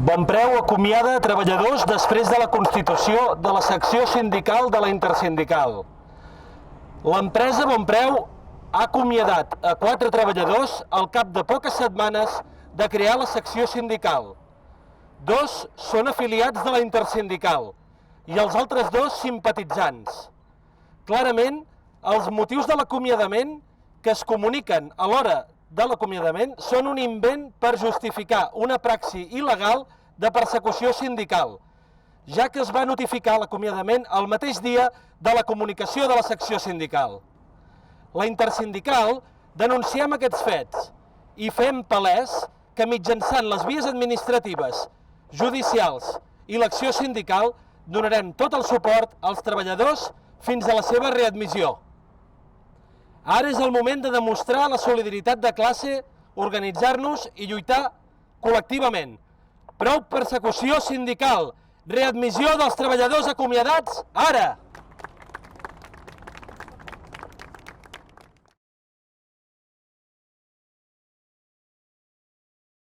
Bonpreu acomiada treballadors després de la constitució de la secció sindical de la Intersindical. L'empresa Bonpreu ha acomiadat a 4 treballadors al cap de poques setmanes de crear la secció sindical. 2 són afiliats de la Intersindical i els altres 2 simpatitzants. Clarament, els motius de l'acomiadament que es comuniquen a l'hora de l'acomiadament són un invent per justificar una praxi il·legal de persecució sindical, ja que es va notificar l'acomiadament el mateix dia de la comunicació de la secció sindical. La Intersindical denunciem aquests fets i fem palès que mitjançant les vies administratives, judicials i l'acció sindical donarem tot el suport als treballadors fins a la seva readmissió. Ara és el moment de demostrar la solidaritat de classe, organitzar-nos i lluitar col·lectivament. Prou persecució sindical! Readmissió dels treballadors acomiadats ara!